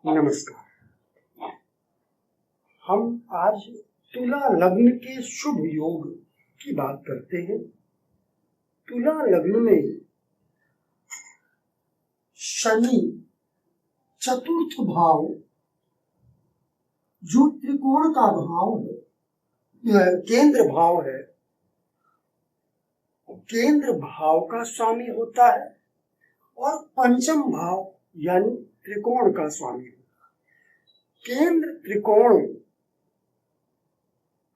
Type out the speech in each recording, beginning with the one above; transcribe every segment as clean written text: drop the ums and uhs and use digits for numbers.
नमस्कार। हम आज तुला लग्न के शुभ योग की बात करते हैं। तुला लग्न में शनि चतुर्थ भाव जो त्रिकोण का भाव है, केंद्र भाव है, केंद्र भाव का स्वामी होता है और पंचम भाव यानी त्रिकोण का स्वामी होता है। केंद्र त्रिकोण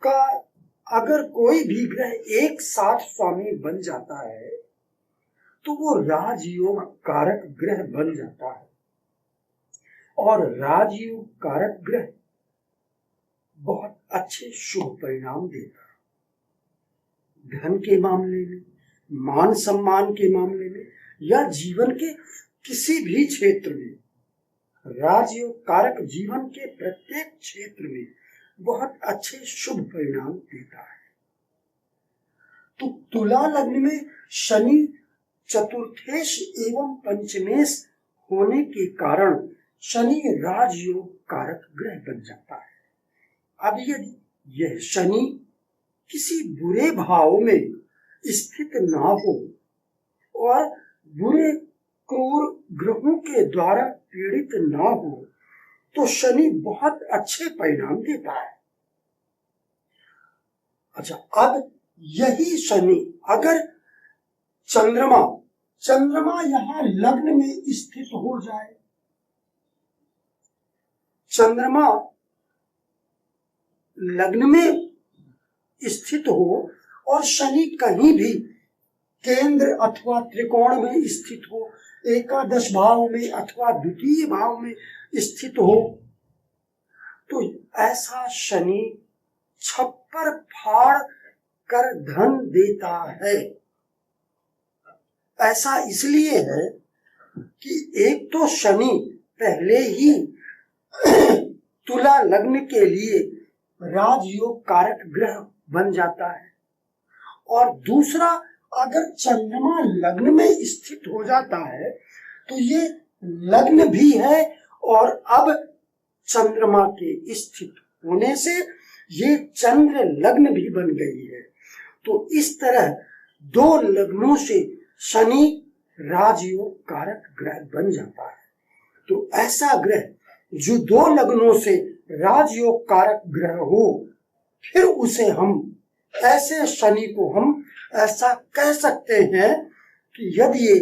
का अगर कोई भी ग्रह एक साथ स्वामी बन जाता है तो वो राजयोग कारक ग्रह बन जाता है और राजयोग कारक ग्रह बहुत अच्छे शुभ परिणाम देता है। धन के मामले में, मान सम्मान के मामले में या जीवन के किसी भी क्षेत्र में, राजयोग कारक जीवन के प्रत्येक क्षेत्र में बहुत अच्छे शुभ परिणाम देता है। तो तुला लग्न में शनि चतुर्थेश एवं पंचमेश होने के कारण शनि राजयोग कारक ग्रह बन जाता है। अब यदि यह शनि किसी बुरे भाव में स्थित ना हो और बुरे क्रूर ग्रहों के द्वारा पीड़ित ना हो तो शनि बहुत अच्छे परिणाम देता है। अच्छा, अब यही शनि अगर चंद्रमा यहां लग्न में स्थित हो जाए, चंद्रमा लग्न में स्थित हो और शनि कहीं भी केंद्र अथवा त्रिकोण में स्थित हो, एकादश भाव में अथवा द्वितीय भाव में स्थित हो, तो ऐसा शनि छप्पर फाड़ कर धन देता है। ऐसा इसलिए है कि एक तो शनि पहले ही तुला लग्न के लिए राजयोग कारक ग्रह बन जाता है और दूसरा अगर चंद्रमा लग्न में स्थित हो जाता है तो ये लग्न भी है और अब चंद्रमा के स्थित होने से ये चंद्र लग्न भी बन गई है। तो इस तरह दो लग्नों से शनि राजयोग कारक ग्रह बन जाता है। तो ऐसा ग्रह जो दो लग्नों से राजयोग कारक ग्रह हो, फिर उसे हम ऐसे शनि को हम ऐसा कह सकते हैं कि यदि ये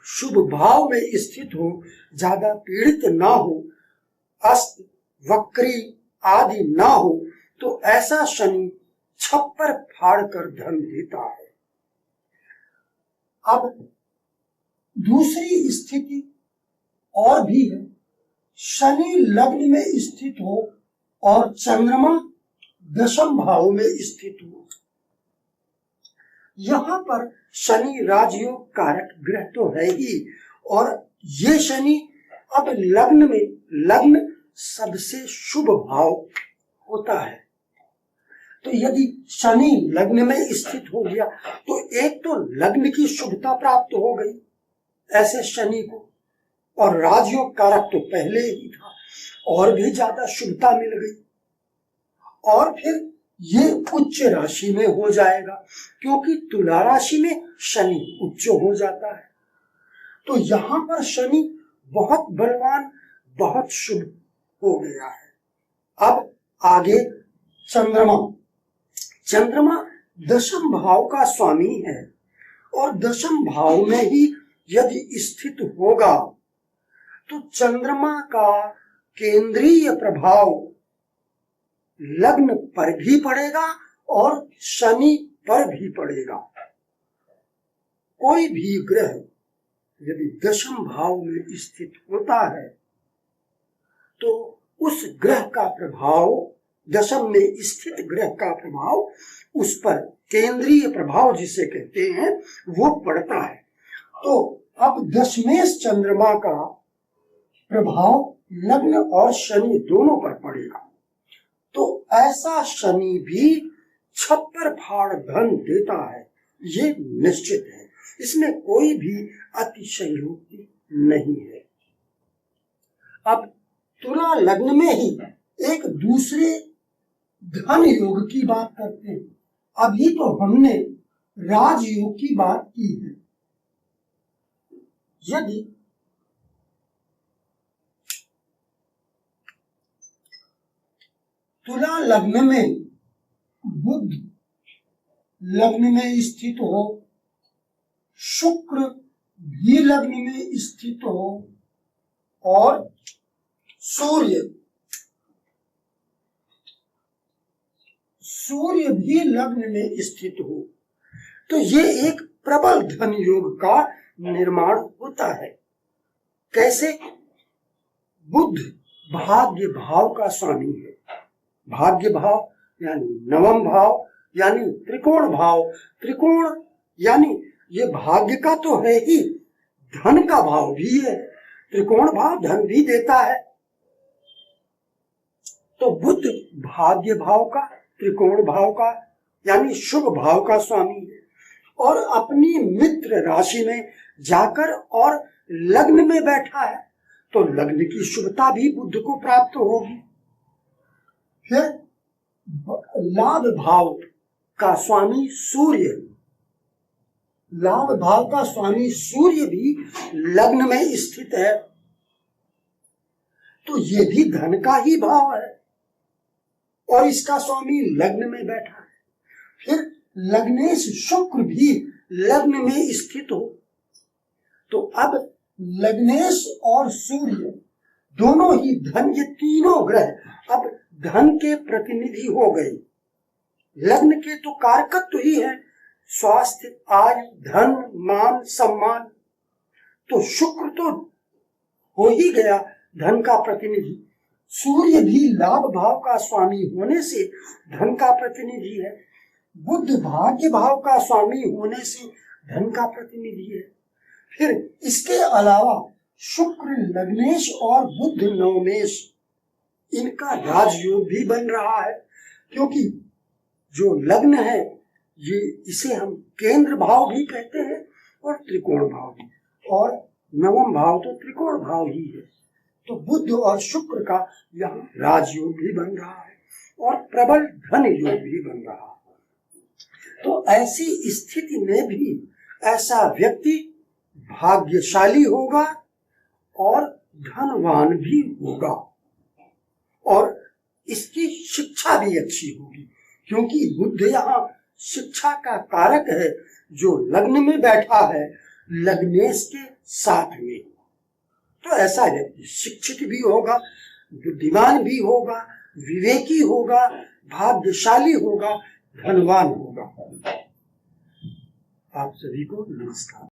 शुभ भाव में स्थित हो, ज्यादा पीड़ित ना हो, अस्त वक्री आदि ना हो, तो ऐसा शनि छप्पर फाड़ कर धन देता है। अब दूसरी स्थिति और भी है, शनि लग्न में स्थित हो और चंद्रमा दशम भाव में स्थित हो। यहाँ पर शनि राजयोग कारक ग्रह तो है ही और ये शनि अब लग्न सबसे शुभ भाव होता है। तो यदि शनि लग्न में स्थित हो गया तो एक तो लग्न की शुभता प्राप्त हो गई ऐसे शनि को, और राजयोग कारक तो पहले ही था और भी ज्यादा शुभता मिल गई, और फिर ये उच्च राशि में हो जाएगा क्योंकि तुला राशि में शनि उच्च हो जाता है। तो यहाँ पर शनि बहुत बलवान, बहुत शुभ हो गया है। अब आगे चंद्रमा दशम भाव का स्वामी है और दशम भाव में ही यदि स्थित होगा तो चंद्रमा का केंद्रीय प्रभाव लग्न पर भी पड़ेगा और शनि पर भी पड़ेगा। कोई भी ग्रह यदि दशम भाव में स्थित होता है तो उस ग्रह का प्रभाव, दशम में स्थित ग्रह का प्रभाव उस पर केंद्रीय प्रभाव जिसे कहते हैं वो पड़ता है। तो अब दशमेश चंद्रमा का प्रभाव लग्न और शनि दोनों पर पड़ेगा। तो ऐसा शनि भी छप्पर फाड़ धन देता है, ये निश्चित है, इसमें कोई भी अतिशयोक्ति नहीं है। अब तुला लग्न में ही एक दूसरे धन योग की बात करते हैं। अभी तो हमने राजयोग की बात की है। यदि तुला लग्न में बुध लग्न में स्थित हो, शुक्र भी लग्न में स्थित हो और सूर्य भी लग्न में स्थित हो, तो ये एक प्रबल धन योग का निर्माण होता है। कैसे? बुध भाग्य भाव का स्वामी है। भाग्य भाव यानी नवम भाव यानी त्रिकोण भाव। त्रिकोण यानी ये भाग्य का तो है ही, धन का भाव भी है। त्रिकोण भाव धन भी देता है। तो बुध भाग्य भाव का, त्रिकोण भाव का यानी शुभ भाव का स्वामी है और अपनी मित्र राशि में जाकर और लग्न में बैठा है, तो लग्न की शुभता भी बुध को प्राप्त होगी। फिर लाभ भाव का स्वामी सूर्य, लाभ भाव का स्वामी सूर्य भी लग्न में स्थित है, तो ये भी धन का ही भाव है और इसका स्वामी लग्न में बैठा है। फिर लग्नेश शुक्र भी लग्न में स्थित हो, तो अब लग्नेश और सूर्य दोनों ही धन, ये तीनों ग्रह अब धन के प्रतिनिधि हो गए। लग्न के तो कारकत्व ही है स्वास्थ्य, आय, धन, मान, सम्मान। तो शुक्र तो हो ही गया धन का प्रतिनिधि। सूर्य भी लाभ भाव का स्वामी होने से धन का प्रतिनिधि है। बुध भाग्य भाव का स्वामी होने से धन का प्रतिनिधि है। फिर इसके अलावा शुक्र लग्नेश और बुध नवमेश, इनका राजयोग भी बन रहा है, क्योंकि जो लग्न है ये इसे हम केंद्र भाव भी कहते हैं और त्रिकोण भाव भी, और नवम भाव तो त्रिकोण भाव ही है। तो बुध और शुक्र का यहाँ राजयोग भी बन रहा है और प्रबल धन योग भी बन रहा है। तो ऐसी स्थिति में भी ऐसा व्यक्ति भाग्यशाली होगा और धनवान भी होगा और इसकी शिक्षा भी अच्छी होगी, क्योंकि बुध यहाँ शिक्षा का कारक है, जो लग्न में बैठा है लग्नेश के साथ में। तो ऐसा व्यक्ति शिक्षित भी होगा, बुद्धिमान भी होगा, विवेकी होगा, भाग्यशाली होगा, धनवान होगा। आप सभी को नमस्कार।